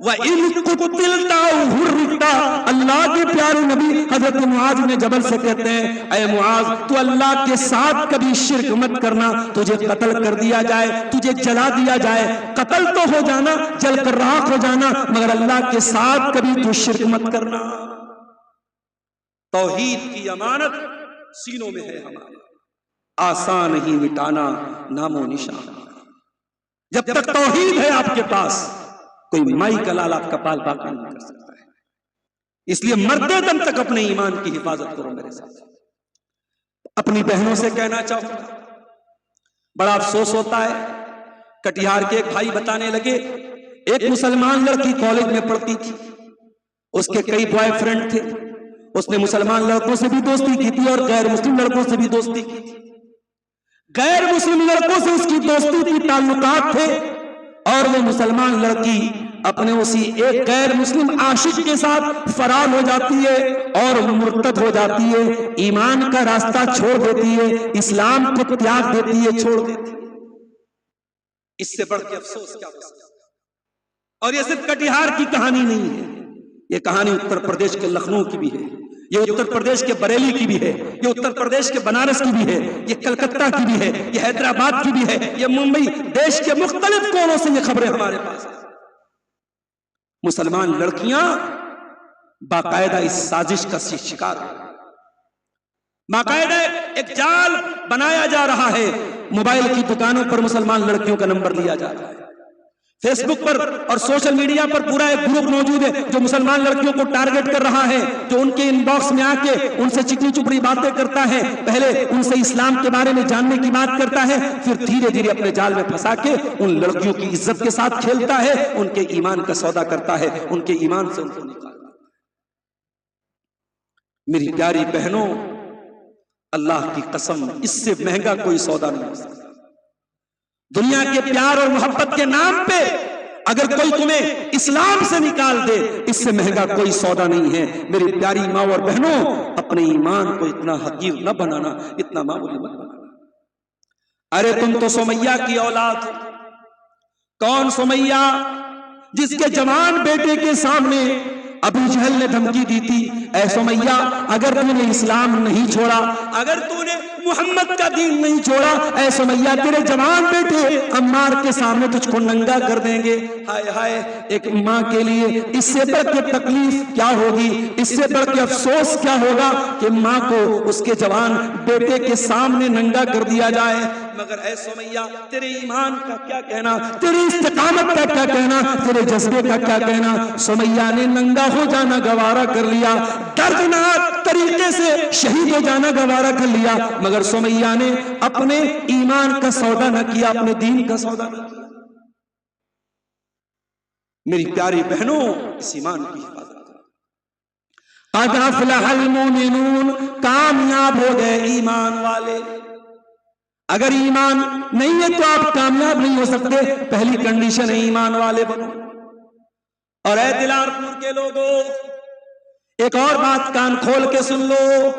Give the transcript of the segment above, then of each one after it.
وَإِن قُتِلْتَ أَوْ حُرِّقْتَ، اللہ کے پیارے نبی حضرت معاذ بن جبل سے کہتے ہیں اے معاذ تو اللہ کے ساتھ کبھی شرک مت کرنا، تجھے قتل کر دیا جائے، تجھے جلا دیا جائے، قتل تو ہو جانا، جل کر راکھ ہو جانا، مگر اللہ کے ساتھ کبھی تو شرک مت کرنا۔ توحید کی امانت سینوں میں ہے ہمارے، آسان نہیں مٹانا نام و نشان۔ جب تک توحید ہے آپ کے پاس، کوئی مائی کا لال آپ کا پال باقی نہیں کر سکتا ہے۔ اس لیے مرتے دم تک اپنے ایمان کی حفاظت کرو میرے ساتھ۔ اپنی بہنوں سے کہنا چاہوں گا، بڑا افسوس ہوتا ہے، کٹیہار کے ایک بھائی بتانے لگے ایک مسلمان لڑکی کالج میں پڑھتی تھی، اس کے کئی بوائے فرینڈ تھے، اس نے مسلمان لڑکوں سے بھی دوستی کی تھی اور غیر مسلم لڑکوں سے بھی دوستی کی تھی۔ غیر مسلم لڑکوں سے اس کی دوستی کی تعلقات تھے اور وہ مسلمان لڑکی اپنے اسی ایک غیر مسلم عاشق کے ساتھ فرار ہو جاتی ہے اور مرتد ہو جاتی ہے، ایمان کا راستہ چھوڑ دیتی ہے، اسلام کو تیاگ دیتی ہے، چھوڑ دیتی ہے۔ اس سے بڑھ کے افسوس کیا ہو سکتا ہے؟ اور یہ صرف کٹیہار کی کہانی نہیں ہے، یہ کہانی اتر پردیش کے لکھنؤ کی بھی ہے، یہ اتر پردیش کے بریلی کی بھی ہے، یہ اتر پردیش کے بنارس کی بھی ہے، یہ کلکتہ کی بھی ہے، یہ حیدرآباد کی بھی ہے، یہ ممبئی، دیش کے مختلف کونوں سے یہ خبریں ہمارے پاس ہیں۔ مسلمان لڑکیاں باقاعدہ اس سازش کا شکار ہیں، باقاعدہ ایک جال بنایا جا رہا ہے، موبائل کی دکانوں پر مسلمان لڑکیوں کا نمبر لیا جا رہا ہے، فیس بک پر اور سوشل میڈیا پر پورا ایک گروپ موجود ہے جو مسلمان لڑکیوں کو ٹارگٹ کر رہا ہے، جو ان کے ان باکس میں آ کے ان سے چکنی چپڑی باتیں کرتا ہے، پہلے ان سے اسلام کے بارے میں جاننے کی بات کرتا ہے، پھر دھیرے دھیرے اپنے جال میں پھنسا کے ان لڑکیوں کی عزت کے ساتھ کھیلتا ہے، ان کے ایمان کا سودا کرتا ہے، ان کے ایمان سے ان کو نکالتا ہے۔ میری پیاری بہنوں، اللہ کی قسم اس سے مہنگا کوئی سودا نہیں ہو سکتا۔ دنیا کے پیار اور محبت کے نام پہ اگر کوئی تمہیں اسلام سے نکال دے، اس سے مہنگا کوئی سودا نہیں ہے۔ میری پیاری ماں اور بہنوں، اپنے ایمان کو اتنا حقیر نہ بنانا، اتنا معمولی مت بنانا۔ ارے تم تو سمیہ کی اولاد ہو۔ کون سمیہ؟ جس کے جوان بیٹے کے سامنے ابو جہل نے دھمکی دی تھی، اے سمیہ اگر تو نے اسلام نہیں چھوڑا، اگر تو نے محمد کا دین نہیں چھوڑا، اے سمیہ تیرے جوان بیٹے عمار کے سامنے تجھ کو ننگا کر دیں گے۔ ہائے ہائے، ایک ماں کے لیے اس سے بڑھ کے تکلیف کیا ہوگی، اس سے بڑھ کے افسوس کیا ہوگا کہ ماں کو اس کے جوان بیٹے کے سامنے ننگا کر دیا جائے۔ مگر اے سمیہ تیرے ایمان کا کیا کہنا، تیری استقامت کا کیا کہنا، تیرے جذبے کا کیا کہنا؟ سمیہ نے ننگا ہو جانا گوارا کر لیا، دردناک طریقے سے شہید ہو جانا گوارا کر لیا، مگر سمیہ نے اپنے ایمان کا سودا نہ کیا، اپنے دین کا سودا نہ کیا۔ میری پیاری بہنوں، اس ایمان کی حفاظت کرو۔ قد افلح المؤمنون، کامیاب ہو گئے ایمان والے۔ اگر ایمان نہیں ہے تو آپ کامیاب نہیں ہو سکتے، پہلی کنڈیشن ہے ایمان والے بنو۔ اور اے دلار پور کے لوگوں، ایک اور بات کان کھول کے سن لو،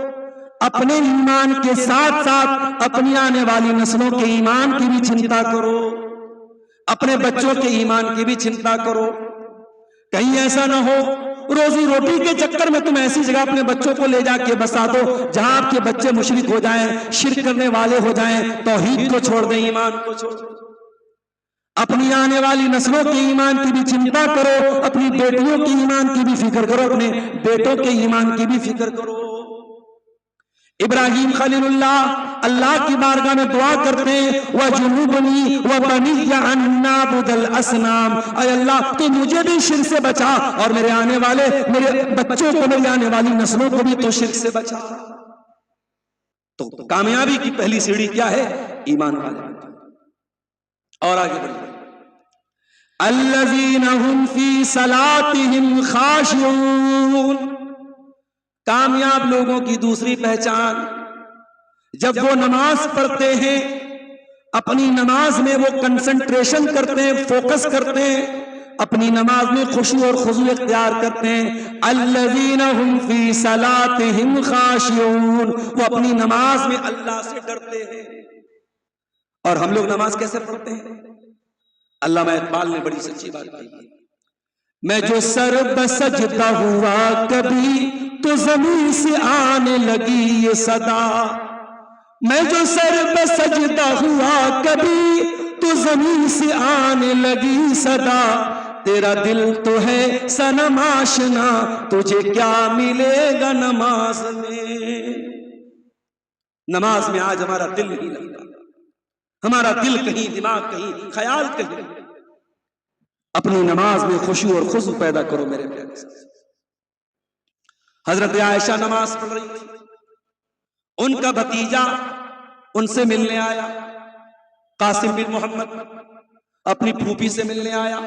اپنے ایمان کے ساتھ ساتھ اپنی آنے والی نسلوں کے ایمان کی بھی چنتا کرو، اپنے بچوں کے ایمان کی بھی چنتا کرو۔ کہیں ایسا نہ ہو روزی روٹی کے چکر میں تم ایسی جگہ اپنے بچوں کو لے جا کے بسا دو جہاں آپ کے بچے مشرک ہو جائیں، شرک کرنے والے ہو جائیں، توحید کو چھوڑ دیں، ایمان کو چھوڑ دیں۔ اپنی آنے والی نسلوں کے ایمان کی بھی چنتا کرو، اپنی بیٹیوں کے ایمان کی بھی فکر کرو، اپنے بیٹوں کے ایمان کی بھی فکر کرو۔ ابراہیم خلیل اللہ اللہ کی بارگاہ میں دعا کرتے ہیں، وَجُنُوبُنِي وَبَنِيَّ أَن نَّعْبُدَ الْأَصْنَامَ، اے اللہ تو مجھے بھی شرک سے بچا اور میرے آنے والے میرے بچوں کو، میری آنے والی نسلوں کو بھی تو شرک سے بچا۔ تو کامیابی کی پہلی سیڑھی کیا ہے؟ ایمان والے۔ اور آگے بڑھیں، الَّذِينَ هُمْ فِي صَلَاتِهِمْ خَاشِعُونَ۔ کامیاب لوگوں کی دوسری پہچان، جب وہ نماز پڑھتے ہیں اپنی نماز میں وہ کنسنٹریشن کرتے ہیں، فوکس کرتے ہیں، اپنی نماز میں خشوع اور خضوع اختیار کرتے ہیں۔ الذین هم فی صلاتهم خاشعون، وہ اپنی نماز میں اللہ سے ڈرتے ہیں۔ اور ہم لوگ نماز کیسے پڑھتے ہیں؟ علامہ اقبال نے بڑی سچی بات کہی ہے، میں جو سر بسجدہ ہوا کبھی تو زمین سے آنے لگی یہ صدا، میں جو سر بسجدہ ہوا کبھی تو زمین سے آنے لگی صدا، تیرا دل تو ہے صنم آشنا تجھے کیا ملے گا نماز میں۔ نماز میں آج ہمارا دل نہیں لگتا، ہمارا دل کہیں، دماغ کہیں، خیال کہیں۔ اپنی نماز میں خشوع اور خضوع پیدا کرو میرے پیارے ساتھ۔ حضرت عائشہ نماز پڑھ رہی تھی، ان کا بھتیجا ان سے ملنے آیا، قاسم بن محمد اپنی پھوپھی سے ملنے آیا،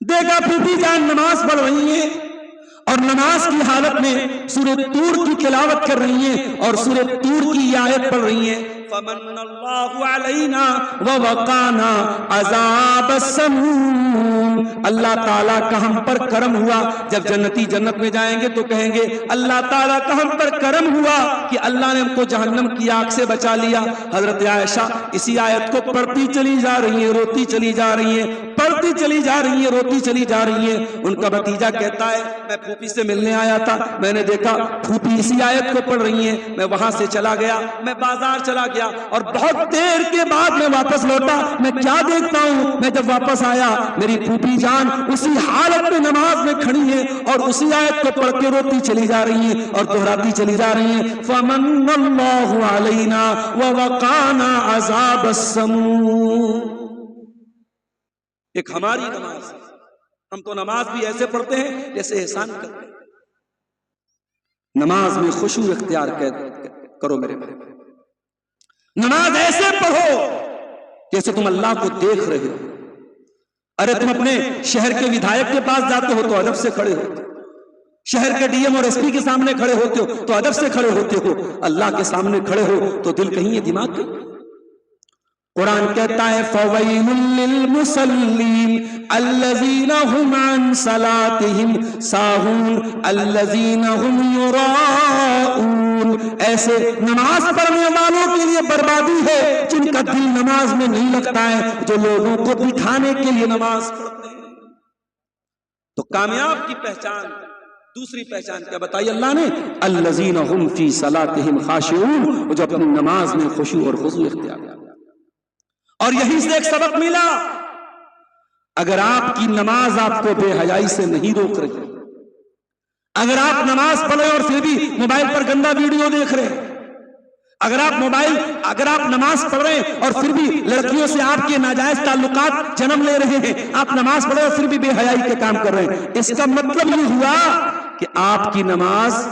دیکھا پھوپھی جان نماز پڑھ رہی ہیں اور نماز کی حالت میں سورہ طور کی تلاوت کر رہی ہیں اور سورہ طور کی یہ آیت پڑھ رہی ہیں، فمن اللہ علینا ووقانا عذاب السموم، اللہ تعالیٰ کا ہم پر کرم ہوا۔ جب جنتی جنت میں جائیں گے تو کہیں گے اللہ تعالیٰ کا ہم پر کرم ہوا کہ اللہ نے ہم کو جہنم کی آگ سے بچا لیا۔ حضرت عائشہ اسی آیت کو پڑھتی چلی جا رہی ہیں، روتی چلی جا رہی ہیں، پڑھتی چلی جا رہی ہیں، روتی چلی جا رہی ہیں۔ ان کا بھتیجا کہتا ہے میں پھوپھی سے ملنے آیا تھا، میں نے دیکھا پھوپھی اسی آیت کو پڑھ رہی ہیں، میں وہاں سے چلا گیا، میں بازار چلا گیا اور بہت دیر کے بعد میں واپس لوٹا، میں کیا دیکھتا ہوں، میں جب واپس آیا میری پھوپھی جان اسی حالت میں نماز میں کھڑی ہیں اور اسی آیت کو پڑھ کے روتی چلی جا رہی ہیں اور دہراتی چلی جا رہی ہیں، فمن اللہ علینا ووقانا عذاب السموم۔ ایک ہماری نماز ہے، ہم تو نماز بھی ایسے پڑھتے ہیں جیسے احسان کرتے ہیں۔ نماز میں خشوع اختیار کرو میرے بھائی، نماز ایسے پڑھو جیسے تم اللہ کو دیکھ رہے ہو۔ ارے تم اپنے شہر کے ودھائک کے پاس جاتے ہو تو ادب سے کھڑے ہوتے ہو، شہر کے ڈی ایم اور ایس پی کے سامنے کھڑے ہوتے ہو تو ادب سے کھڑے ہوتے ہو، اللہ کے سامنے کھڑے ہو تو دل کہیں ہے دماغ کہیں۔ قرآن کہتا ہے فَوَيْلٌ لِّلْمُصَلِّينَ الَّذِينَ هُمْ عَنْ صَلَاتِهِمْ سَاهُونَ الَّذِينَ هُمْ يُرَاءُونَ، ایسے نماز پڑھنے والوں کے لیے بربادی ہے جن کا دل نماز میں نہیں لگتا ہے، جو لوگوں کو دکھانے کے لیے نماز پڑھتے ہیں۔ تو کامیاب کی پہچان، دوسری پہچان کیا بتائی اللہ نے؟ الَّذِينَ هُمْ فِي صَلَاتِهِمْ خَاشِعُونَ، جو اپنی نماز میں خشوع اور خضوع اختیار کرتے ہیں۔ اور یہیں سے ایک سبق ملا، اگر آپ کی نماز آپ کو بے حیائی سے نہیں روک رہی، اگر آپ نماز پڑھ رہے اور پھر بھی موبائل پر گندا ویڈیو دیکھ رہے، اگر آپ نماز پڑھ رہے اور پھر بھی لڑکیوں سے آپ کے ناجائز تعلقات جنم لے رہے ہیں، آپ نماز پڑھ رہے اور پھر بھی بے حیائی کے کام کر رہے ہیں، اس کا مطلب یہ ہوا کہ آپ کی نماز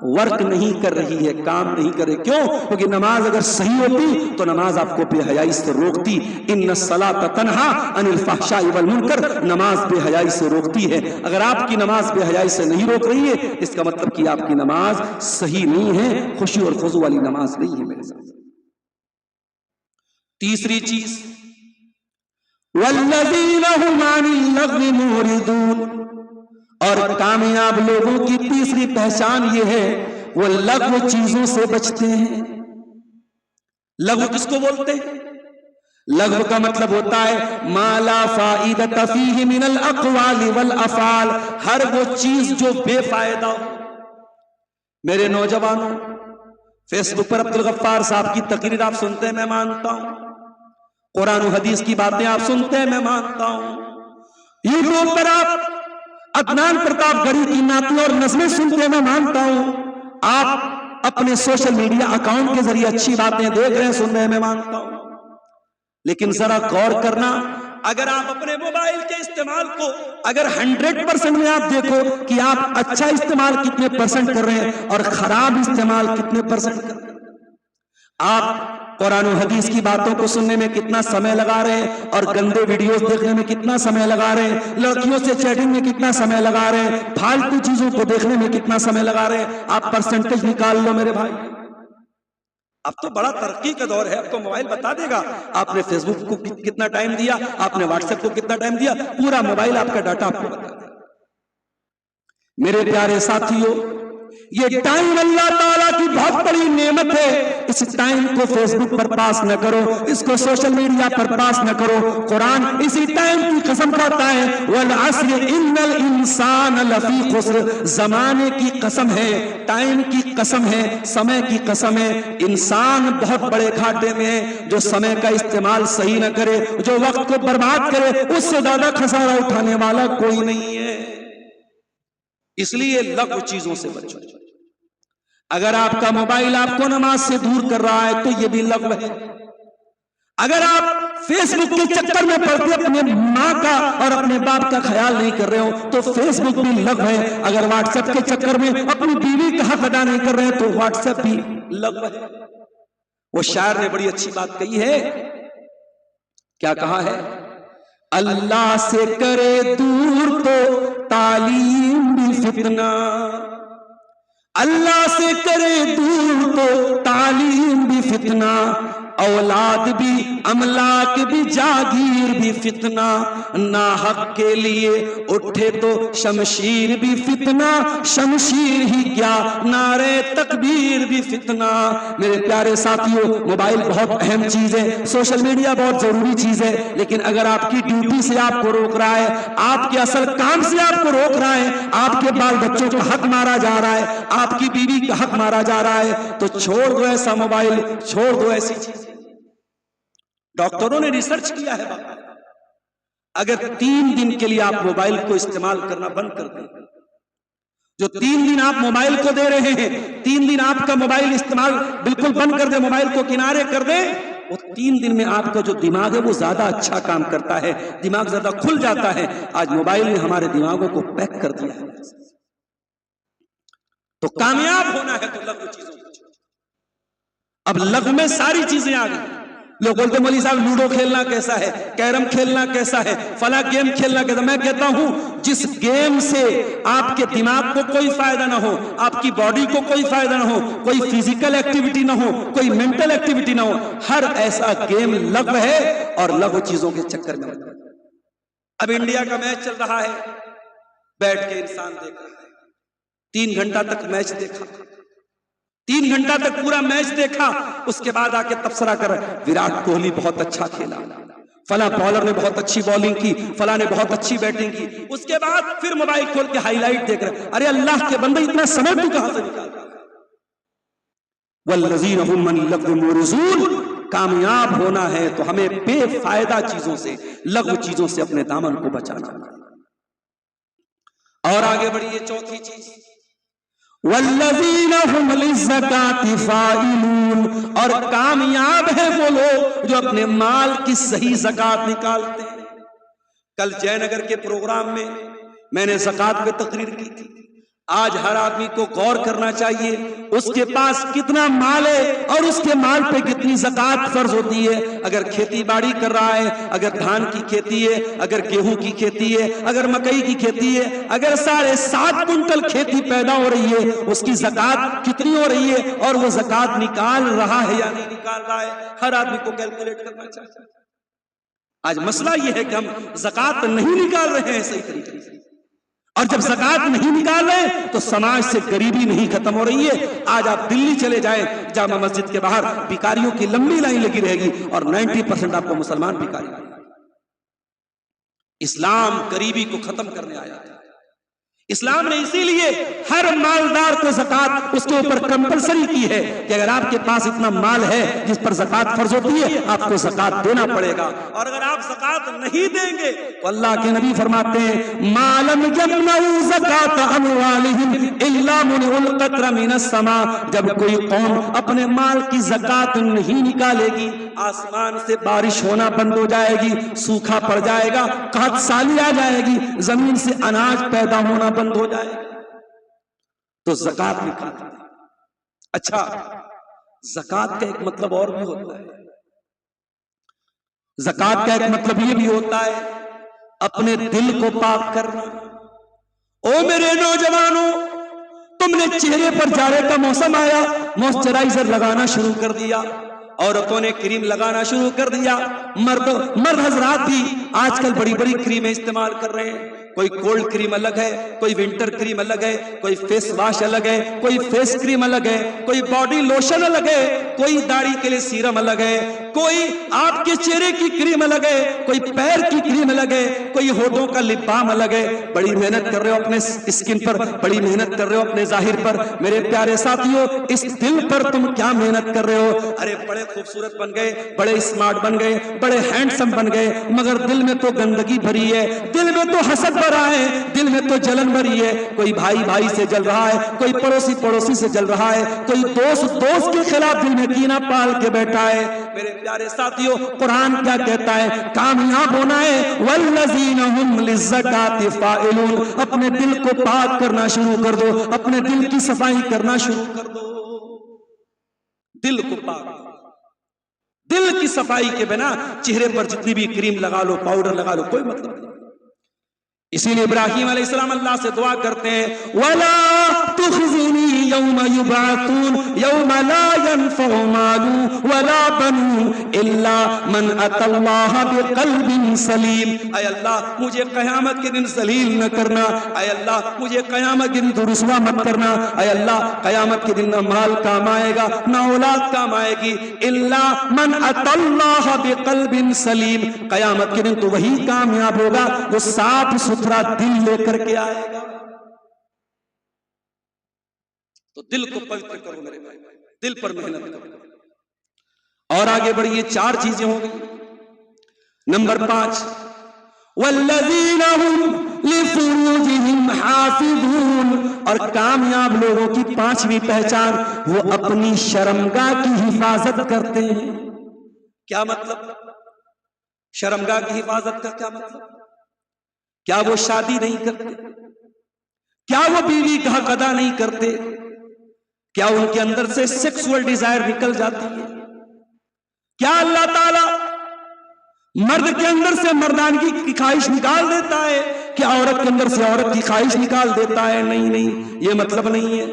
ورک نہیں کر رہی ہے، کام نہیں کر رہی۔ کیوں؟ کیونکہ نماز اگر صحیح ہوتی تو نماز آپ کو بے حیائی سے روکتی۔ ان الصلاۃ تنہا عن الفحشاء والمنکر، نماز بے حیائی سے روکتی ہے۔ اگر آپ کی نماز بے حیائی سے نہیں روک رہی ہے اس کا مطلب کہ آپ کی نماز صحیح نہیں ہے، خشوع اور خضوع والی نماز نہیں ہے میرے ساتھ۔ تیسری چیز والذین هم عن اللغو معرضون، اور کامیاب لوگوں کی تیسری پہچان یہ ہے وہ لغو چیزوں سے بچتے ہیں۔ لغو کس کو بولتے ہیں؟ لغو کا مطلب ہوتا ہے ما لا فائدۃ فیہ من الاقوال والافعال، ہر وہ چیز جو بے فائدہ ہو۔ میرے نوجوانوں، فیس بک پر عبدالغفار صاحب کی تقریر آپ سنتے ہیں، میں مانتا ہوں، قرآن و حدیث کی باتیں آپ سنتے ہیں، میں مانتا ہوں، یوٹیوب پر آپ عدنان پرتاپ گڑھی کی نعتیں اور نظمیں سنتے ہیں، میں مانتا ہوں، آپ اپنے سوشل میڈیا اکاؤنٹ کے ذریعے اچھی باتیں دیکھ رہے ہیں، سن رہے ہیں، میں مانتا ہوں، لیکن ذرا غور کرنا، اگر آپ اپنے موبائل کے استعمال کو اگر 100% میں آپ دیکھو کہ آپ اچھا استعمال کتنے % کر رہے ہیں اور خراب استعمال کتنے % کر رہے ہیں، آپ قرآن و حدیث کی باتوں کو سننے میں کتنا سمے لگا رہے ہیں اور گندے ویڈیوز دیکھنے میں کتنا سمے لگا رہے ہیں، لڑکیوں سے چیٹنگ میں کتنا سمے لگا رہے ہیں، پھالتو چیزوں کو دیکھنے میں کتنا سمے لگا رہے ہیں، آپ پرسنٹیج نکال لو میرے بھائی۔ اب تو بڑا ترقی کا دور ہے، اب تو موبائل بتا دے گا آپ نے فیس بک کو کتنا ٹائم دیا، آپ نے واٹس ایپ کو کتنا ٹائم دیا، پورا موبائل آپ کا ڈاٹا آپ کو بتا دے گا۔ میرے پیارے ساتھیوں، یہ ٹائم اللہ تعالیٰ کی بہت بڑی نعمت ہے. اس ٹائم کو فیس بک پر پاس نہ کرو, اس کو سوشل میڈیا پر پاس نہ کرو. قرآن اسی ٹائم کی قسم کھاتا ہے والعصر ان الانسان لفی خسر. زمانے کی قسم ہے, ٹائم کی قسم ہے, سمے کی قسم ہے. انسان بہت بڑے گھاٹے میں ہے جو سمے کا استعمال صحیح نہ کرے, جو وقت کو برباد کرے. اس سے زیادہ خسارہ اٹھانے والا کوئی نہیں ہے. اس لیے لغو چیزوں سے بچو. اگر آپ کا موبائل آپ کو نماز سے دور کر رہا ہے تو یہ بھی لغو ہے. اگر آپ فیس بک کے چکر میں پڑتے اپنے ماں کا اور اپنے باپ کا خیال نہیں کر رہے ہو تو فیس بک بھی لغو ہے. اگر واٹس ایپ کے چکر میں اپنی بیوی کا حق ادا نہیں کر رہے تو واٹس ایپ بھی لغو ہے. وہ شاعر نے بڑی اچھی بات کہی ہے. کیا کہا ہے؟ اللہ سے کرے دور تو تعلیم بھی فتنہ, اللہ سے کرے دور تو تعلیم بھی فتنہ, اولاد بھی املاک بھی جاگیر بھی فتنہ, ناحق کے لیے اٹھے تو شمشیر بھی فتنہ, شمشیر ہی کیا نعرے تکبیر بھی فتنہ. میرے پیارے ساتھیوں, موبائل بہت اہم چیز ہے, سوشل میڈیا بہت ضروری چیز ہے, لیکن اگر آپ کی ڈیوٹی سے آپ کو روک رہا ہے, آپ کے اصل کام سے آپ کو روک رہا ہے, آپ کے بال بچوں کا حق مارا جا رہا ہے, آپ کی بیوی کا حق مارا جا رہا ہے, تو چھوڑ دو ایسا موبائل, چھوڑ دو ایسی چیز. ڈاکٹروں نے ریسرچ کیا ہے, اگر 3 دن کے لیے آپ موبائل کو استعمال کرنا بند کر دیں, جو 3 دن آپ موبائل کو دے رہے ہیں, 3 دن آپ کا موبائل استعمال بالکل بند کر دیں, موبائل کو کنارے کر دیں, وہ 3 دن میں آپ کا جو دماغ ہے وہ زیادہ اچھا کام کرتا ہے, دماغ زیادہ کھل جاتا ہے. آج موبائل نے ہمارے دماغوں کو پیک کر دیا ہے. تو کامیاب ہونا ہے تو لغو چیزوں کو چھوڑو. اب لغو میں ساری چیزیں آ گئی. لوگ بولتے مولوی صاحب لوڈو کھیلنا کیسا ہے, کیرم کھیلنا کیسا ہے, فلاں گیم کھیلنا کیسا. میں کہتا ہوں جس گیم سے آپ کے دماغ کو کوئی فائدہ نہ ہو, آپ کی باڈی کو کوئی فائدہ نہ ہو, کوئی فزیکل ایکٹیویٹی نہ ہو, کوئی مینٹل ایکٹیویٹی نہ ہو, ہر ایسا گیم لغو ہے اور لغو چیزوں کے چکر میں. اب انڈیا کا میچ چل رہا ہے, بیٹھ کے انسان دیکھ رہا ہے, 3 گھنٹہ تک میچ دیکھا, 3 گھنٹہ تک پورا میچ دیکھا, اس کے بعد آ کے تبصرہ کر وراٹ کوہلی بہت اچھا کھیلا, فلاں بالر نے بہت اچھی بالنگ کی, فلاں نے بہت اچھی بیٹنگ کی. اس کے بعد پھر موبائل کھول کے ہائی لائٹ دیکھ رہے. ارے اللہ کے بندے اتنا سمے تو کہاں سے نکال رہا ہے؟ والذین هم من اللغو معرضون. کامیاب ہونا ہے تو ہمیں بے فائدہ چیزوں سے, لغو چیزوں سے اپنے دامن کو بچانا. اور آگے بڑھیے, چوتھی چیز والذین هم للزکاة فاعلون. اور کامیاب ہیں وہ لوگ جو اپنے مال کی صحیح زکات نکالتے ہیں. کل جے نگر کے پروگرام میں نے زکات پہ تقریر کی تھی. آج ہر آدمی کو غور کرنا چاہیے اس کے پاس کتنا مال ہے اور اس کے مال پہ کتنی زکات فرض ہوتی ہے. اگر کھیتی باڑی کر رہا ہے, اگر دھان کی کھیتی ہے, اگر گیہوں کی کھیتی ہے, اگر مکئی کی کھیتی ہے, اگر 7.5 کنٹل کھیتی پیدا ہو رہی ہے, اس کی زکات کتنی ہو رہی ہے اور وہ زکات نکال رہا ہے یا نہیں نکال رہا ہے, ہر آدمی کو کیلکولیٹ کرنا چاہیے. آج مسئلہ یہ ہے کہ ہم زکات نہیں نکال رہے ہیں صحیح طریقے سے, اور جب زکات نہیں نکال رہے تو سماج سے غریبی نہیں ختم ہو رہی ہے. آج آپ دلی چلے جائیں, جامع مسجد کے باہر بھکاریوں کی لمبی لائن لگی رہے گی اور 90% آپ کو مسلمان بھکاری. اسلام غریبی کو ختم کرنے آیا ہے. اسلام نے اسی لیے ہر مالدار کو زکات اس کے اوپر کمپلسری کی ہے کہ اگر آپ کے پاس اتنا مال ہے جس پر زکات فرض ہوتی ہے, آپ کو زکات دینا پڑے گا. اور اگر آپ زکات نہیں دیں گے تو اللہ کے نبی فرماتے ہیں ما لم يمنعوا زکات اموالهم الا منع القطر من السماء. جب کوئی قوم اپنے مال کی زکات نہیں نکالے گی, آسمان سے بارش ہونا بند ہو جائے گی, سوکھا پڑ جائے گا, قحط سالی آ جائے گی, زمین سے اناج پیدا ہونا بند ہو جائے. تو زکات نکالتے ہیں. اچھا, زکات کا ایک مطلب اور بھی ہوتا ہے. زکات کا ایک مطلب یہ بھی ہوتا ہے اپنے دل کو پاک کرنا. او میرے نوجوانوں, تم نے چہرے پر جاڑے کا موسم آیا, موئسچرائزر لگانا شروع کر دیا, عورتوں نے کریم لگانا شروع کر دیا, مرد حضرات بھی آج کل بڑی بڑی کریمیں استعمال کر رہے ہیں. کوئی کولڈ کریم الگ ہے، کوئی ونٹر کریم الگ ہے، کوئی فیس واش الگ ہے، کوئی فیس کریم الگ ہے، کوئی باڈی لوشن الگ ہے، کوئی داڑھی کے لیے سیرم الگ ہے، کوئی آپ کے چہرے کی کریم الگ ہے، کوئی پیر کی کریم الگ ہے، کوئی ہونٹوں کا لپ بام الگ ہے. بڑی محنت کر رہے ہو اپنے اسکن پر، بڑی محنت کر رہے ہو اپنے ظاہر پر. میرے پیارے ساتھیوں، اس دل پر تم کیا محنت کر رہے ہو؟ ارے بڑے خوبصورت بن گئے، بڑے اسمارٹ بن گئے، بڑے ہینڈسم بن گئے، مگر دل میں تو گندگی بھری ہے، دل میں تو حسد بھرا ہے، دل میں تو جلن بھری ہے. کوئی بھائی بھائی سے جل رہا ہے، کوئی پڑوسی پڑوسی سے جل رہا ہے، کوئی دوست دوست کے خلاف دل میں کینہ پال کے بیٹھا ہے. میرے پیارے ساتھیوں، قرآن کیا کہتا ہے؟ کامیاب ہونا ہے والذین هم للزکاۃ فاعلون. اپنے دل کو پاک کرنا شروع کر دو، اپنے دل کی صفائی کرنا شروع کر دو. دل کو پاک، دل کی صفائی کے بنا چہرے پر جتنی بھی کریم لگا لو، پاؤڈر لگا لو، کوئی مطلب نہیں. اسی لیے ابراہیم علیہ السلام اللہ سے دعا کرتے ہیں وَلَا تُخْزِنِي يَوْمَ يُبْعَثُونَ يَوْمَ لَا يَنْفَعُ مَالٌ وَلَا بَنُونَ إِلَّا مَنْ أَتَى اللَّهَ بِقَلْبٍ سَلِيمٍ. اے اللہ مجھے قیامت کے دن ذلیل نہ کرنا، اے اللہ مجھے قیامت کے دن رسوا مت کرنا، اے اللہ قیامت کے دن نہ مال کام آئے گا نہ اولاد کام آئے گی. إِلَّا مَنْ أَتَى اللَّهَ بِقَلْبٍ سَلِيمٍ. قیامت کے دن تو وہی کامیاب ہوگا جو صاف ستھرا دل لے کر کے آئے گا. تو دل کو پوتر کرو میرے بھائی، دل پر محنت کرو. اور آگے بڑھیے، 4 چیزیں ہوں گی. نمبر 5 والذین هم لفروجہم حافظون. اور کامیاب لوگوں کی 5ویں پہچان، وہ اپنی شرمگاہ کی حفاظت کرتے ہیں. کیا مطلب؟ شرمگاہ کی حفاظت کا کیا مطلب؟ کیا وہ شادی نہیں کرتے؟ کیا وہ بیوی کا حق ادا نہیں کرتے؟ کیا ان کے اندر سے سیکسول ڈیزائر نکل جاتی ہے؟ کیا اللہ تعالی مرد کے اندر سے مردانگی کی خواہش نکال دیتا ہے؟ کیا عورت کے اندر سے عورت کی خواہش نکال دیتا ہے؟ نہیں نہیں، یہ مطلب نہیں ہے.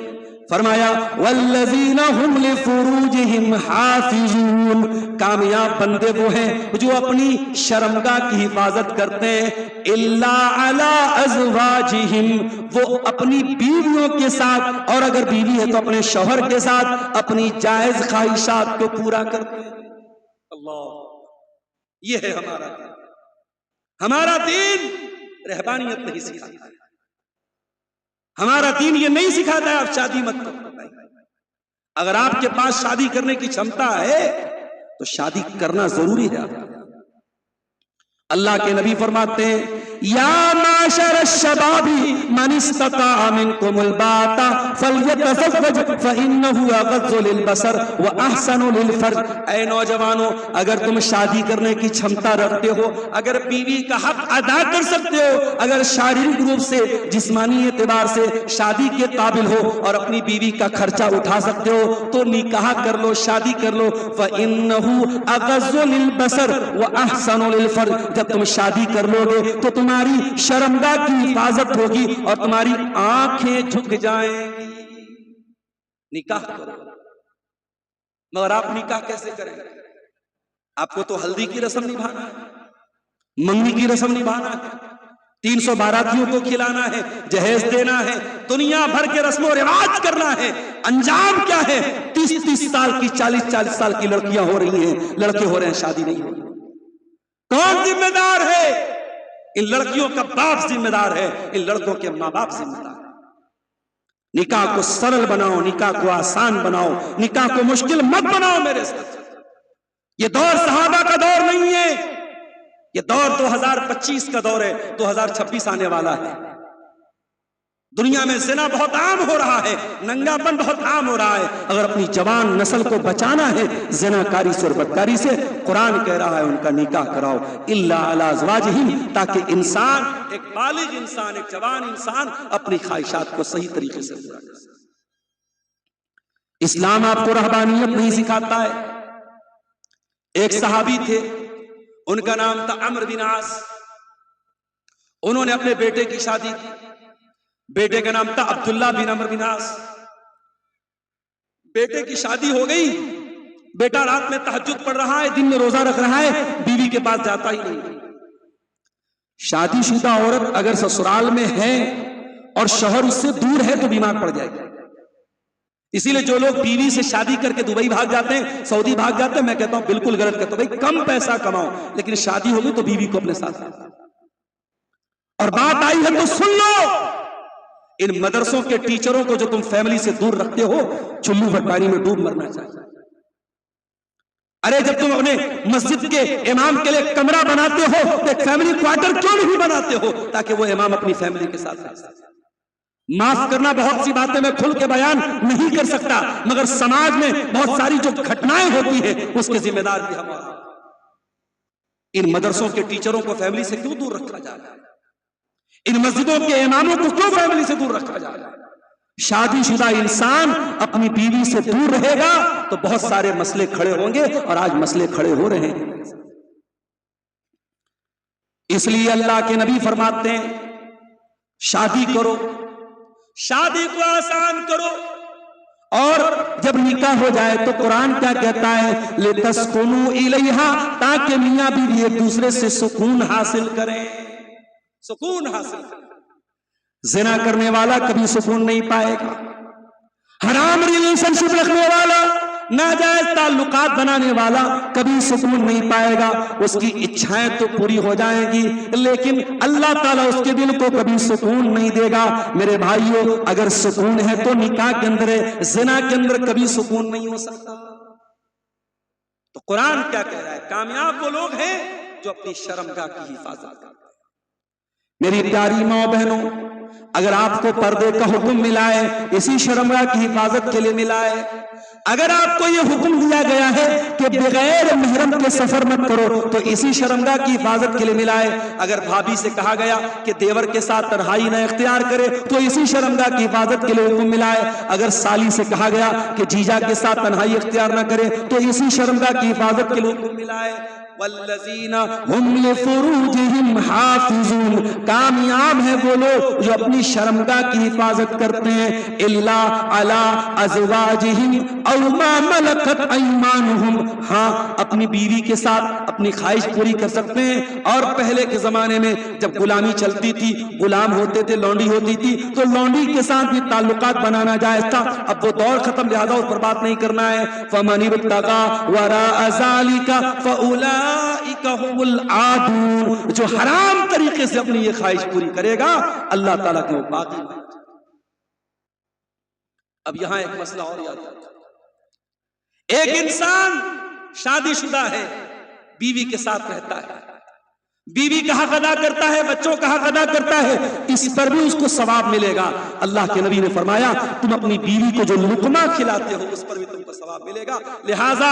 فرمایا والذین هم لفروجہم حافظون. کامیاب بندے وہ ہیں جو اپنی شرمگاہ کی حفاظت کرتے ہیں. الا علی ازواجہم. وہ اپنی بیویوں کے ساتھ، اور اگر بیوی ہے تو اپنے شوہر کے ساتھ اپنی جائز خواہشات کو پورا کرتے ہیں. اللہ، یہ ہے ہمارا دین. ہمارا دین رہبانیت نہیں سکھاتا ہے. ہمارا دین یہ نہیں سکھاتا ہے آپ شادی مت کرو. اگر آپ کے پاس شادی کرنے کی چھمتا ہے تو شادی کرنا ضروری ہے. اللہ کے نبی فرماتے ہیں یا معاشر الشباب من استطاع منکم الباءۃ فلیتزوج فانه اغض للبصر واحسن للفرج. اے نوجوانوں، اگر تم شادی کرنے کی چھمتا رکھتے ہو، اگر بیوی کا حق ادا کر سکتے ہو، اگر شاریرک روپ سے جسمانی اعتبار سے شادی کے قابل ہو اور اپنی بیوی کا خرچہ اٹھا سکتے ہو تو نکاح کر لو، شادی کر لو. فانه اغض للبصر واحسن للفرج. جب تم شادی کر لو گے تو تمہاری شرمگاہ کی حفاظت ہوگی اور تمہاری آنکھیں جھک جائیں گی. نکاح کرو. مگر آپ نکاح کیسے کریں؟ آپ کو تو ہلدی کی رسم نبھانا ہے، منگنی کی رسم نبھانا ہے، 300 باراتیوں کو کھلانا ہے، جہیز دینا ہے، دنیا بھر کے رسم و رواج کرنا ہے. انجام کیا ہے؟ 30 سال کی، 40 سال کی لڑکیاں ہو رہی ہیں، لڑکے ہو رہے ہیں، شادی نہیں ہو رہی. کون ذمہ دار ہے؟ ان لڑکیوں کا باپ ذمہ دار ہے، ان لڑکوں کے ماں باپ ذمہ دار ہے. نکاح کو سرل بناؤ، نکاح کو آسان بناؤ، نکاح کو مشکل مت بناؤ میرے ساتھ. یہ دور صحابہ کا دور نہیں ہے، یہ دور 2025 کا دور ہے. 2026 آنے والا ہے. دنیا میں زنا بہت عام ہو رہا ہے، ننگا پن بہت عام ہو رہا ہے. اگر اپنی جوان نسل کو بچانا ہے زنا کاری سے اور بدکاری سے، قرآن کہہ رہا ہے ان کا نکاح کراؤ الا علی ازواجہم، تاکہ انسان، ایک بالغ انسان، ایک جوان انسان اپنی خواہشات کو صحیح طریقے سے پورا کر سکے. اسلام آپ کو رہبانیت نہیں سکھاتا ہے. ایک صحابی تھے، ان کا نام تھا عمرو بن عاص. انہوں نے اپنے بیٹے کی شادی کی. بیٹے کا نام تھا عبداللہ بن عمرو بن عاص. بیٹے کی شادی ہو گئی، بیٹا رات میں تہجد پڑھ رہا ہے، دن میں روزہ رکھ رہا ہے، بیوی کے پاس جاتا ہی نہیں. شادی شدہ عورت اگر سسرال میں ہے اور شوہر اس سے دور ہے تو بیمار پڑ جائے گی. اسی لیے جو لوگ بیوی سے شادی کر کے دبئی بھاگ جاتے ہیں، سعودی بھاگ جاتے ہیں، میں کہتا ہوں بالکل غلط کہتا ہوں. بھائی کم پیسہ کماؤ لیکن شادی ہوگی تو بیوی کو اپنے ساتھ لاؤ. اور بات آئی ہے تو سن لو، ان مدرسوں کے ٹیچروں کو جو تم فیملی سے دور رکھتے ہو، چلو بھٹانی میں ڈوب مرنا چاہیے. ارے جب تم اپنے مسجد کے امام کے لیے کمرہ بناتے ہو تو ایک فیملی کوارٹر کیوں نہیں بناتے ہو تاکہ وہ امام اپنی فیملی کے ساتھ رہ سکے. معاف کرنا، بہت سی باتیں میں کھل کے بیان نہیں کر سکتا، مگر سماج میں بہت ساری جو گھٹنائیں ہوتی ہیں اس کے ذمہ دار بھی ہم. ان مدرسوں کے ٹیچروں کو فیملی سے کیوں دور رکھا جا رہا ہے؟ ان مسجدوں کے اماموں کو کیوں فیملی سے دور رکھا جا رہا ہے؟ شادی شدہ انسان اپنی بیوی سے دور رہے گا تو بہت سارے مسئلے کھڑے ہوں گے، اور آج مسئلے کھڑے ہو رہے ہیں. اس لیے اللہ کے نبی فرماتے ہیں شادی کرو، شادی کو آسان کرو، اور جب نکاح ہو جائے تو قرآن کیا کہتا ہے؟ لِتَسْكُنُوا إِلَيْهَا، تاکہ میاں بیوی ایک دوسرے سے سکون حاصل کریں. سکون حاصل کریں. زنا کرنے والا کبھی سکون نہیں پائے گا، حرام ریلیشن شپ رکھنے والا، ناجائز تعلقات بنانے والا کبھی سکون نہیں پائے گا. اس کی اچھائیں تو پوری ہو جائیں گی لیکن اللہ تعالیٰ اس کے دل کو کبھی سکون نہیں دے گا. میرے بھائیوں، اگر سکون ہے تو نکاح کے اندر ہے، زنا کے اندر کبھی سکون نہیں ہو سکتا. تو قرآن کیا کہہ رہا ہے؟ کامیاب وہ لوگ ہیں جو اپنی شرمگاہ کی حفاظت کرتے ہیں. میری پیاری ماں بہنوں، اگر آپ کو پردے کا حکم ملا ہے اسی شرمگاہ کی حفاظت کے لیے ملا ہے. اگر آپ کو یہ حکم دیا گیا ہے کہ بغیر محرم کے سفر مت کرو تو اسی شرمگاہ کی حفاظت کے لیے ملا ہے. اگر بھابھی سے کہا گیا کہ دیور کے ساتھ تنہائی نہ اختیار کرے تو اسی شرمگاہ کی حفاظت کے لیے حکم ملا ہے. اگر سالی سے کہا گیا کہ جیجا کے ساتھ تنہائی اختیار نہ کرے تو اسی شرمگاہ کی حفاظت کے لیے حکم ملا ہے. والذین هم لفروجہم حافظون، کامیاب ہیں وہ لوگ جو اپنی شرمگاہ کی حفاظت کرتے ہیں. الا علی ازواجہم او ما ملکت ایمانہم، ہاں اپنی بیوی کے ساتھ اپنی خواہش پوری کر سکتے ہیں. اور پہلے کے زمانے میں جب غلامی چلتی تھی، غلام ہوتے تھے، لونڈی ہوتی تھی، تو لونڈی کے ساتھ بھی تعلقات بنانا جائز تھا. اب وہ دور ختم، لہذا اس پر بات نہیں کرنا ہے. فمن ابتغى وراء ذلك فاولئک هم العادون، جو حرام طریقے سے اپنی یہ خواہش پوری کرے گا اللہ تعالیٰ کے وہ باقی. اب یہاں ایک مسئلہ اور یاد رکھنا، ایک انسان شادی شدہ ہے، بیوی کے ساتھ رہتا ہے، بیوی کا حق ادا کرتا ہے، بچوں کا حق ادا کرتا ہے، اس پر بھی اس کو ثواب ملے گا. اللہ کے نبی نے فرمایا تم اپنی بیوی کو جو لقمہ کھلاتے ہو اس پر بھی تم کو ثواب ملے گا. لہٰذا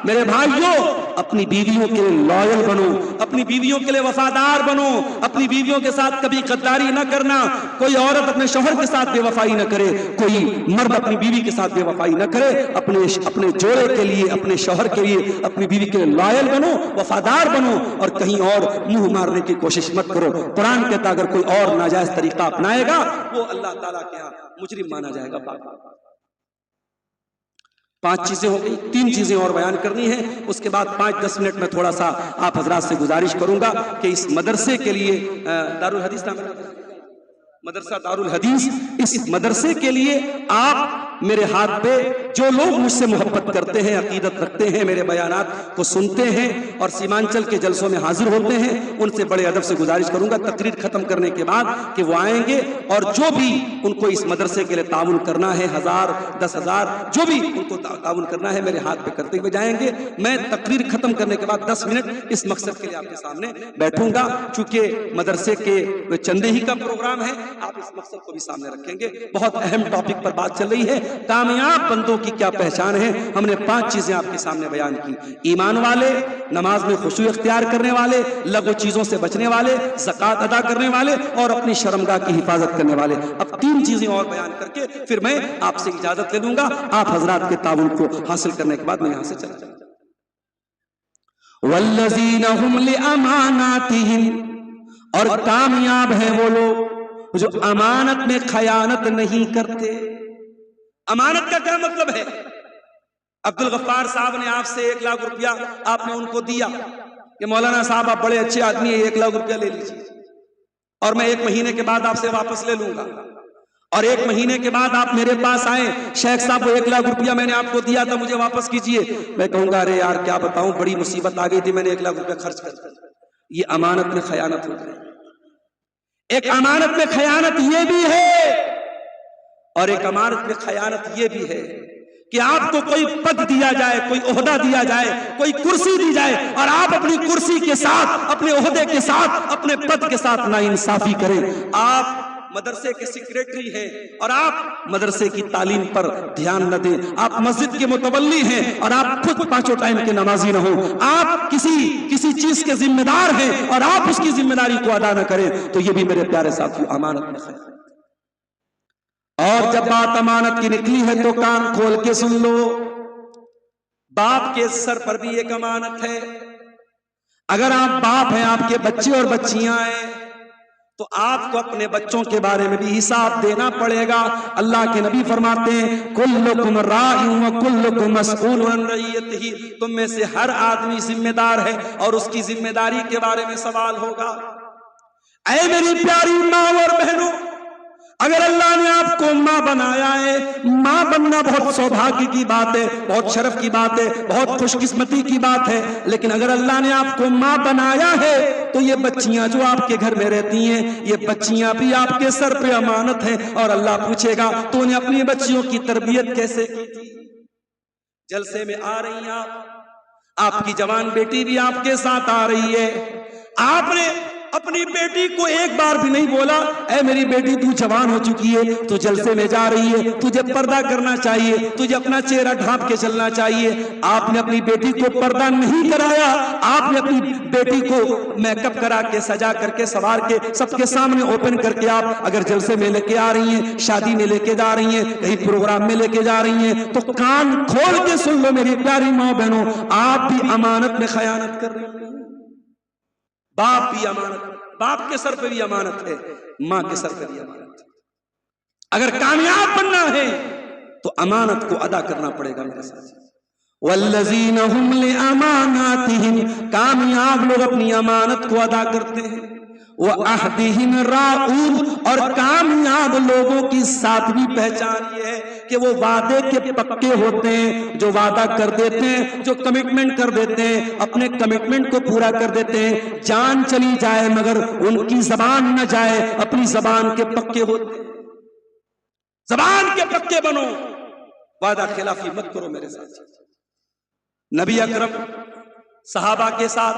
میرے بھائیوں، اپنی بیویوں کے لیے لائل بنو، اپنی بیویوں کے لیے وفادار بنو، اپنی بیویوں کے ساتھ کبھی غداری نہ کرنا. کوئی عورت اپنے شوہر کے ساتھ بے وفائی نہ کرے، کوئی مرد اپنی بیوی کے ساتھ بے وفائی نہ کرے. اپنے جوڑے کے لیے، اپنے شوہر کے لیے، اپنی بیوی کے لیے لائل بنو، وفادار بنو، اور کہیں اور منہ مارنے کی کوشش مت کرو. قرآن کہتا اگر کوئی اور ناجائز طریقہ اپنائے گا وہ اللہ تعالیٰ کے ہاں مجرم مانا جائے گا. 5 چیزیں ہو گئی، 3 چیزیں اور بیان کرنی ہیں، اس کے بعد 5-10 منٹ میں تھوڑا سا آپ حضرات سے گزارش کروں گا کہ اس مدرسے کے لیے دارالحدیث نام مدرسہ دارالحدیث، اس مدرسے کے لیے آپ میرے ہاتھ پہ جو لوگ مجھ سے محبت کرتے ہیں، عقیدت رکھتے ہیں، میرے بیانات کو سنتے ہیں اور سیمانچل کے جلسوں میں حاضر ہوتے ہیں، ان سے بڑے ادب سے گزارش کروں گا تقریر ختم کرنے کے بعد کہ وہ آئیں گے اور جو بھی ان کو اس مدرسے کے لیے تعاون کرنا ہے، 1000 10,000 جو بھی ان کو تعاون کرنا ہے میرے ہاتھ پہ کرتے ہوئے جائیں گے. میں تقریر ختم کرنے کے بعد 10 منٹ اس مقصد کے لیے آپ کے سامنے بیٹھوں گا. چونکہ مدرسے کے چندے ہی کا پروگرام ہے، آپ اس مقصد کو بھی سامنے رکھیں گے. بہت اہم ٹاپک پر بات چل رہی ہے، کامیاب بندوں کی کیا پہچان ہے. ہم نے 5 چیزیں آپ کے سامنے بیان کی: ایمان والے، نماز میں خشوع اختیار کرنے والے، لغو چیزوں سے بچنے والے، زکوٰۃ ادا کرنے والے اور اپنی شرمگاہ کی حفاظت کرنے والے. اب 3 چیزیں اور بیان کر کے پھر میں آپ سے اجازت لے لوں گا. آپ حضرات کے تعاون کو حاصل کرنے کے بعد میں یہاں سے چلا جاؤں گا. والذین هم لأماناتهم، اور کامیاب ہیں وہ لوگ جو امانت میں خیانت نہیں کرتے. امانت کا کیا مطلب ہے؟ عبد الغفار صاحب نے آپ سے 1 لاکھ روپیہ آپ نے ان کو دیا کہ مولانا صاحب آپ بڑے اچھے آدمی ہیں، 1 لاکھ روپیہ لے لیجیے. اور میں 1 مہینے کے بعد آپ سے واپس لے لوں گا، اور 1 مہینے کے بعد آپ میرے پاس آئیں، شیخ صاحب وہ 1 لاکھ روپیہ میں نے آپ کو دیا تھا مجھے واپس کیجئے، میں کہوں گا ارے یار کیا بتاؤں بڑی مصیبت آ گئی تھی میں نے 1 لاکھ روپیہ خرچ کر دیا۔ یہ امانت میں خیانت ہو گئی۔ ایک امانت میں خیانت یہ بھی ہے، اور ایک امانت میں خیانت یہ بھی ہے کہ آپ کو کوئی پد دیا جائے، کوئی عہدہ دیا جائے، کوئی کرسی دی جائے، اور آپ اپنی کرسی کے ساتھ، اپنے عہدے کے ساتھ، اپنے پد کے ساتھ ناانصافی کریں۔ آپ مدرسے کے سیکریٹری ہیں اور آپ مدرسے کی تعلیم پر دھیان نہ دیں، آپ مسجد کے متولی ہیں اور آپ خود 5 ٹائم کے نمازی نہ ہوں، آپ کسی چیز کے ذمہ دار ہیں اور آپ اس کی ذمہ داری کو ادا نہ کریں، تو یہ بھی میرے پیارے ساتھیو امانت میں خیانت۔ اور جب بات امانت کی نکلی ہے تو کان کھول کے سن لو، باپ کے سر پر بھی ایک امانت ہے۔ اگر آپ باپ ہیں، آپ کے بچے اور بچیاں ہیں، تو آپ کو اپنے بچوں کے بارے میں بھی حساب دینا پڑے گا۔ اللہ کے نبی فرماتے ہیں کلکم راع وکلکم مسئول عن رعیتہ، تم میں سے ہر آدمی ذمہ دار ہے اور اس کی ذمہ داری کے بارے میں سوال ہوگا۔ اے میری پیاری ماں اور بہنوں، اگر اللہ نے آپ کو ماں بنایا ہے، ماں بننا بہت سوبھاگیہ کی بات ہے، بہت شرف کی بات ہے، بہت خوش قسمتی کی بات ہے، لیکن اگر اللہ نے آپ کو ماں بنایا ہے تو یہ بچیاں جو آپ کے گھر میں رہتی ہیں، یہ بچیاں بھی آپ کے سر پہ امانت ہیں، اور اللہ پوچھے گا تو نے اپنی بچیوں کی تربیت کیسے کی تھی؟ جلسے میں آ رہی ہیں آپ کی جوان بیٹی بھی آپ کے ساتھ آ رہی ہے، آپ نے اپنی بیٹی کو ایک بار بھی نہیں بولا اے میری بیٹی تو جوان ہو چکی ہے، تو جلسے میں جا رہی ہے، تجھے پردہ کرنا چاہیے، تجھے اپنا چہرہ ڈھانپ کے چلنا چاہیے۔ آپ نے اپنی بیٹی کو پردہ نہیں کرایا، آپ نے اپنی بیٹی کو میک اپ کرا کے سجا کر کے سوار کے سب کے سامنے اوپن کر کے آپ اگر جلسے میں لے کے آ رہی ہیں، شادی میں لے کے جا رہی ہیں، کہیں پروگرام میں لے کے جا رہی ہیں، تو کان کھول کے سن لو میری پیاری ماں بہنوں، آپ بھی امانت میں خیانت کر رہی ہیں۔ باپ بھی امانت، باپ کے سر پہ بھی امانت ہے، ماں کے سر پہ بھی امانت ہے۔ اگر کامیاب بننا ہے تو امانت کو ادا کرنا پڑے گا میرے ساتھ۔ والذین هم لاماناتهم، کامیاب لوگ اپنی امانت کو ادا کرتے ہیں۔ وعہدہم راعون، اور کامیاب لوگوں کی ساتویں پہچان یہ ہے کہ وہ وعدے کے پکے ہوتے ہیں، جو وعدہ کر دیتے ہیں، جو کمٹمنٹ کر دیتے ہیں، اپنے کمٹمنٹ کو پورا کر دیتے ہیں، جان چلی جائے مگر ان کی زبان نہ جائے، اپنی زبان کے پکے ہوتے ہیں۔ زبان کے پکے بنو، وعدہ خلافی مت کرو میرے ساتھ۔ نبی اکرم صحابہ کے ساتھ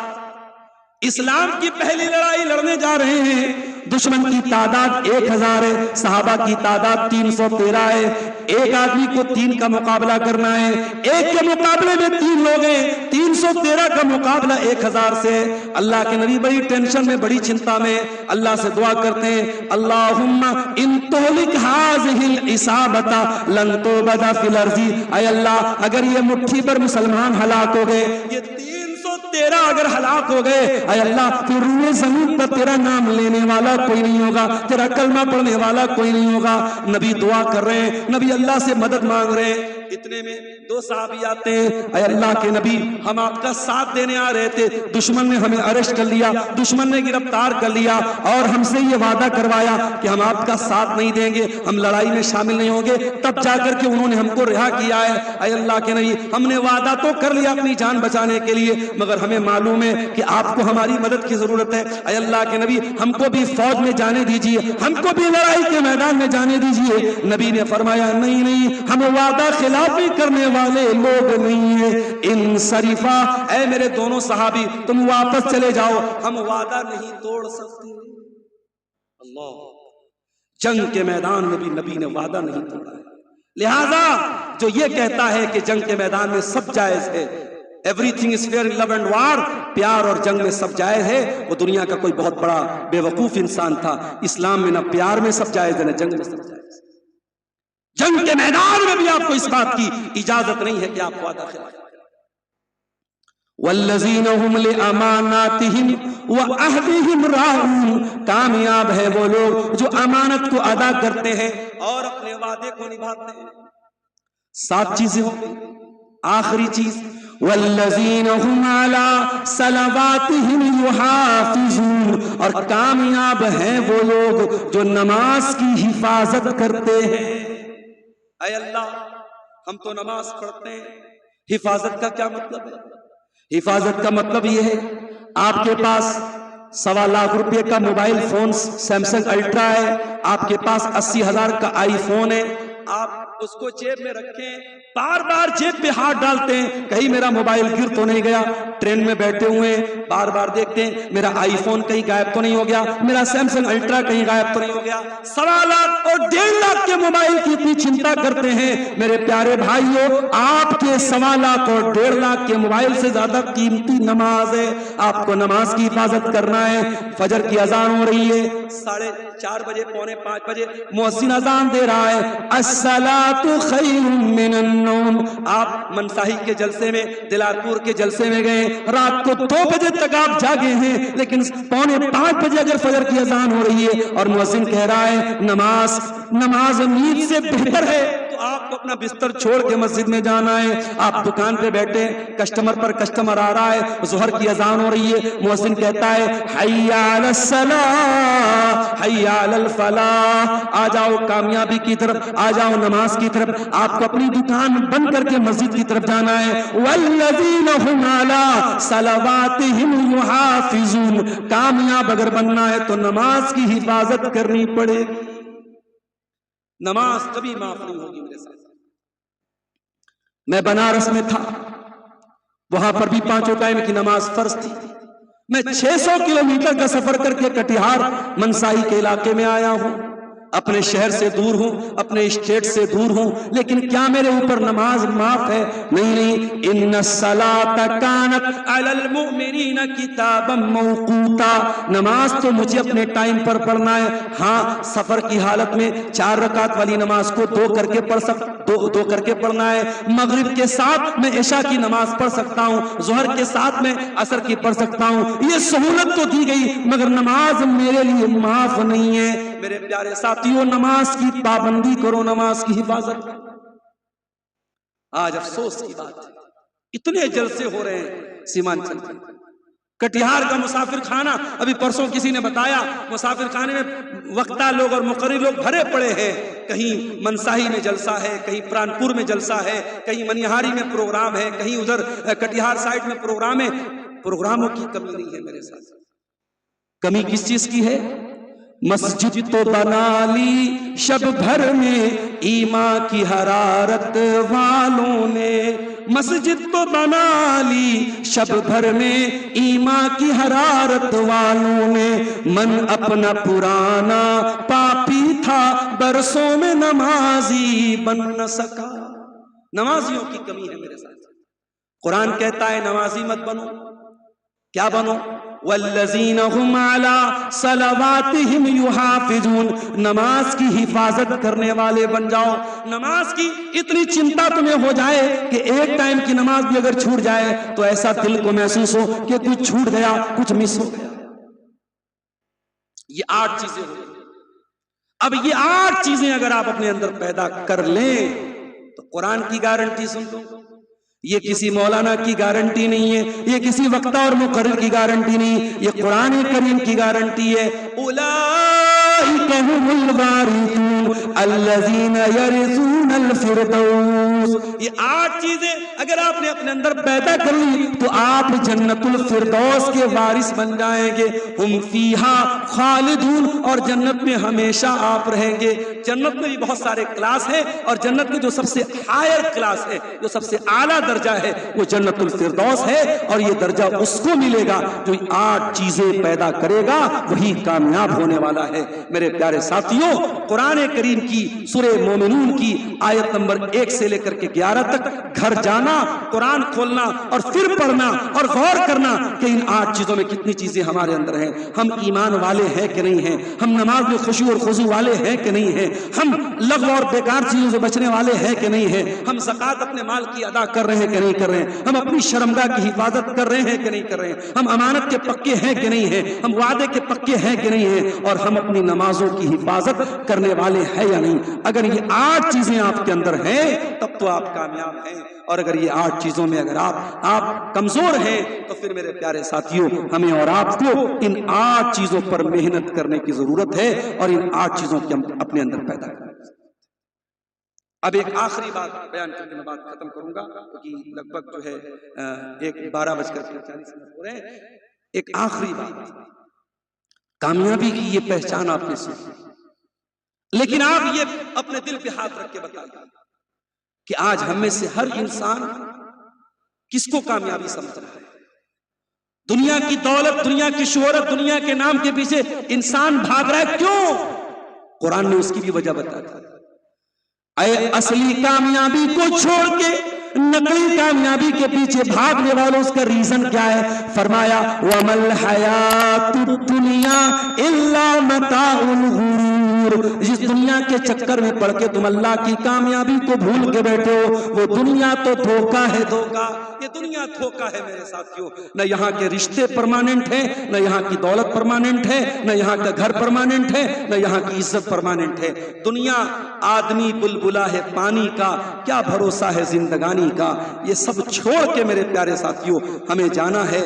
اسلام کی پہلی لڑائی لڑنے جا رہے ہیں، دشمن کی تعداد 1000 ہے، صحابہ کی تعداد 313 ہے، ایک آدمی کو 3 کا مقابلہ کرنا ہے، ایک کے مقابلے میں 3 لوگ ہیں، 313 کا مقابلہ 1000 سے۔ اللہ کے نبی بڑی ٹینشن میں، بڑی چنتا میں، اللہ سے دعا کرتے ہیں اللہم ان تہلک ھذہ العصابۃ لن تعبد فی الارض، اے اللہ اگر یہ مٹھی پر مسلمان ہلاک ہو گئے، یہ 313 اگر ہلاک ہو گئے، اے اللہ پھر روئے زمین پر تیرا نام لینے والا کوئی نہیں ہوگا، تیرا کلمہ پڑھنے والا کوئی نہیں ہوگا۔ نبی دعا کر رہے ہیں، نبی اللہ سے مدد مانگ رہے ہیں، اتنے میں 2 صحابی آتے ہیں، اے اللہ کے نبی ہم آپ کا ساتھ دینے آ رہے تھے، دشمن نے ہمیں اریسٹ کر لیا، دشمن نے گرفتار کر لیا اور ہم سے یہ وعدہ کروایا کہ ہم آپ کا ساتھ نہیں دیں گے، ہم لڑائی میں شامل نہیں ہوں گے، تب جا کر کے انہوں نے ہم کو رہا کیا ہے۔ اے اللہ کے نبی ہم نے وعدہ تو کر لیا اپنی جان بچانے کے لیے، مگر ہمیں معلوم ہے کہ آپ کو ہماری مدد کی ضرورت ہے، اے اللہ کے نبی ہم کو بھی فوج میں جانے دیجئے، ہم کو بھی لڑائی کے میدان میں جانے دیجئے۔ نبی نے فرمایا نہیں نہیں، ہم وعدہ خلافی کرنے والے لوگ نہیں ہیں، انصرفا، اے میرے دونوں صحابی تم واپس چلے جاؤ، ہم وعدہ نہیں توڑ سکتے۔ اللہ، جنگ کے میدان میں بھی نبی نے وعدہ نہیں توڑا ہے، لہذا جو یہ کہتا ہے کہ جنگ کے میدان میں سب جائز ہے، every thing is fair in love and war, پیار اور جنگ میں سب جائز ہے، وہ دنیا کا کوئی بہت بڑا بے وقوف انسان تھا۔ اسلام میں نہ پیار میں سب جائز ہے، نہ جنگ میں سب جائز ہے۔ جنگ کے میدان میں بھی آپ کو اس بات کی اجازت نہیں ہے کہ آپ وعدہ خلاف کریں۔ والذین هم لاماناتهم وعہدہم راعون، کامیاب ہے وہ لوگ جو امانت کو ادا کرتے ہیں اور اپنے وعدے کو نبھاتے ہیں۔ 7 چیزیں ہوں گی، آخری چیز والذین هم علی صلواتہم یحافظون، اور کامیاب ہیں وہ لوگ جو نماز کی حفاظت کرتے ہیں۔ اے اللہ، ہم تو نماز پڑھتے ہیں، حفاظت کا کیا مطلب ہے؟ حفاظت کا مطلب یہ ہے آپ کے پاس 1.25 لاکھ روپے کا موبائل فون سیمسنگ الٹرا ہے، آپ کے پاس 80,000 کا آئی فون ہے، آپ اس کو جیب میں رکھیں، بار بار جیب پہ ہاتھ ڈالتے ہیں، کہیں میرا موبائل گر تو نہیں گیا، ٹرین میں بیٹھے ہوئے ہیں بار بار دیکھتے ہیں میرا آئی فون کہیں غائب تو نہیں ہو گیا، میرا سیمسنگ الٹرا کہیں غائب تو نہیں ہو گیا، 1.25 لاکھ اور 1.5 لاکھ کے موبائل کی اتنی چنتا کرتے ہیں۔ میرے پیارے بھائیوں، آپ کے 1.25 لاکھ اور 1.5 لاکھ کے موبائل سے زیادہ قیمتی نماز ہے۔ آپ کو نماز کی حفاظت کرنا ہے۔ فجر کی اذان ہو رہی ہے، 4:30 بجے، 4:45 بجے مؤذن اذان دے رہا ہے، الصلاۃ خیر من النوم۔ آپ منصاحی کے جلسے میں، دلال پور کے جلسے میں گئے، رات کو 2 بجے تک آپ جاگے ہیں، لیکن 4:45 بجے اگر فجر کی اذان ہو رہی ہے اور مؤذن کہہ رہا ہے نماز نیند سے بہتر ہے، تو آپ کو اپنا بستر چھوڑ کے مسجد میں جانا ہے۔ آپ دکان پہ بیٹھے، کسٹمر پر کسٹمر آ رہا ہے، ظہر کی اذان ہو رہی ہے، مؤذن کہتا ہے حی علی الصلاۃ حی علی الفلاح، آ جاؤ کامیابی کی طرف، آ جاؤ نماز کی طرف۔ آپ کو اپنی دکان بند کر کے مسجد کی طرف جانا ہے۔ والذین هم علی صلواتہم یحافظون، کامیاب اگر بننا ہے تو نماز کی حفاظت کرنی پڑے گی۔ نماز کبھی معاف نہیں ہوگی میرے ساتھ۔ میں بنارس میں تھا، وہاں پر بھی 5 ٹائم کی نماز فرض تھی۔ میں 600 کلومیٹر کا سفر کر کے کٹیہار منصائی کے علاقے میں آیا ہوں، اپنے شہر سے دور ہوں، اپنے اسٹیٹ سے دور ہوں، لیکن کیا میرے اوپر نماز معاف ہے؟ نہیں۔ ان الصلاۃ کانت علی المؤمنین کتابا موقوتا، نماز تو مجھے اپنے ٹائم پر پڑھنا ہے۔ ہاں، سفر کی حالت میں 4 رکعت والی نماز کو 2 کر کے پڑھنا ہے۔ مغرب کے ساتھ میں عشاء کی نماز پڑھ سکتا ہوں، ظہر کے ساتھ میں عصر کی پڑھ سکتا ہوں، یہ سہولت تو دی گئی، مگر نماز میرے لیے معاف نہیں ہے۔ میرے پیارے ساتھیوں، نماز کی پابندی کرو، نماز کی حفاظت کرو۔ آج افسوس کی بات ہے، اتنے جلسے ہو رہے ہیں سیمانچل میں، کٹیہار کا مسافر خانہ، ابھی پرسوں کسی نے بتایا مسافر خانے میں وقتہ لوگ اور مقرر لوگ بھرے پڑے ہیں، کہیں منصاہی میں جلسہ ہے، کہیں پرانپور میں جلسہ ہے، کہیں منیہاری میں پروگرام ہے، کہیں ادھر کٹیہار سائٹ میں پروگرام ہے۔ پروگراموں کی کمی نہیں ہے میرے ساتھ، کمی کس چیز کی ہے؟ مسجد تو بنا لی شب بھر میں ایمان کی حرارت والوں نے، مسجد تو بنا لی شب بھر میں ایمان کی حرارت والوں نے، من اپنا پرانا پاپی تھا برسوں میں نمازی بن نہ سکا۔ نمازیوں کی کمی ہے میرے ساتھ۔ قرآن کہتا ہے نمازی مت بنو، کیا بنو؟ والذین هم علی صلواتہم یحافظون، نماز کی حفاظت کرنے والے بن جاؤ۔ نماز کی اتنی چنتا تمہیں ہو جائے کہ ایک ٹائم کی نماز بھی اگر چھوٹ جائے تو ایسا دل کو محسوس ہو کہ کچھ چھوٹ گیا، کچھ مس ہو گیا۔ یہ 8 چیزیں ہو گئی۔ اب یہ 8 چیزیں اگر آپ اپنے اندر پیدا کر لیں تو قرآن کی گارنٹی سن لو، یہ کسی مولانا کی گارنٹی نہیں ہے، یہ کسی وقتہ اور مقرر کی گارنٹی نہیں، یہ قرآن کریم کی گارنٹی ہے۔ اولئک هم الوارثون الذین یرثون الفردوس۔ یہ 8 چیزیں اگر آپ نے اپنے اندر پیدا کر لی تو آپ جنت الفردوس کے وارث بن جائیں گے۔ ہم فیہا خالدون، اور جنت میں ہمیشہ آپ رہیں گے۔ جنت میں بھی بہت سارے کلاس ہیں، اور جنت میں جو سب سے ہائر کلاس ہے، جو سب سے اعلیٰ درجہ ہے، وہ جنت الفردوس ہے، اور یہ درجہ اس کو ملے گا جو 8 چیزیں پیدا کرے گا، وہی کامیاب ہونے والا ہے۔ میرے پیارے ساتھیوں، قرآن کریم کی سورہ مومنون کی آیت نمبر 1 سے لے کر کے 11 تک گھر جانا، قرآن کھولنا اور پھر پڑھنا اور غور کرنا کہ ان 8 چیزوں میں کتنی چیزیں ہمارے اندر ہیں۔ ہم ایمان والے ہیں کہ نہیں ہیں؟ ہم نماز میں خشوع اور خضوع والے ہیں کہ نہیں ہیں؟ ہم لغو اور بیکار چیزوں سے بچنے والے ہیں کہ نہیں ہیں؟ ہم زکوٰۃ اپنے مال کی ادا کر رہے ہیں کہ نہیں کر رہے ہیں؟ ہم اپنی شرمگاہ کی حفاظت کر رہے ہیں کہ نہیں کر رہے ہیں؟ ہم امانت کے پکے ہیں کہ نہیں ہیں؟ ہم وعدے کے پکے ہیں کہ نہیں ہیں؟ اور ہم اپنی نمازوں کی حفاظت کرنے والے ہیں یا نہیں؟ اگر یہ 8 چیزیں آپ کے اندر ہیں تب تو تو آپ کامیاب ہیں، اور اگر یہ 8 چیزوں میں اگر آپ کمزور ہیں تو پھر میرے پیارے ساتھیوں ہمیں اور آپ کو ان 8 چیزوں پر محنت کرنے کی ضرورت ہے، اور ان 8 چیزوں کی ہم اپنے اندر پیدا کریں۔ اب ایک آخری بات بیان کر کے میں بات ختم کروں گا، کیونکہ لگ بھگ جو ہے 12:40 ہو رہے ہیں۔ ایک آخری بات، کامیابی کی یہ پہچان آپ نے سیکھی، لیکن آپ یہ اپنے دل پہ ہاتھ رکھ کے بتائیے کہ آج ہم میں سے ہر انسان کس کو کامیابی سمجھ رہا ہے؟ دنیا کی دولت، دنیا کی شہرت، دنیا کے نام کے پیچھے انسان بھاگ رہا ہے، کیوں؟ قرآن نے اس کی بھی وجہ بتا دی۔ اے اصلی کامیابی کو چھوڑ کے نقلی کامیابی کے پیچھے بھاگنے والوں، اس کا ریزن کیا ہے؟ فرمایا وَمَا الْحَيَاةُ الدُّنْيَا إِلَّا مَتَاعُ الْغُرُورِ، جس دنیا کے چکر میں پڑ کے تم اللہ کی کامیابی کو بھول کے بیٹھے ہو، وہ دنیا تو دھوکہ ہے، دھوکہ، یہ دنیا دھوکہ ہے میرے ساتھیوں۔ نہ یہاں کے رشتے پرماننٹ ہیں، نہ یہاں کی دولت پرماننٹ ہے، نہ یہاں کا گھر پرماننٹ ہے، نہ یہاں کی عزت پرماننٹ ہے۔ دنیا آدمی بلبلا ہے پانی کا، کیا بھروسہ ہے زندگانی کا۔ یہ سب چھوڑ کے میرے پیارے ساتھیوں ہمیں جانا ہے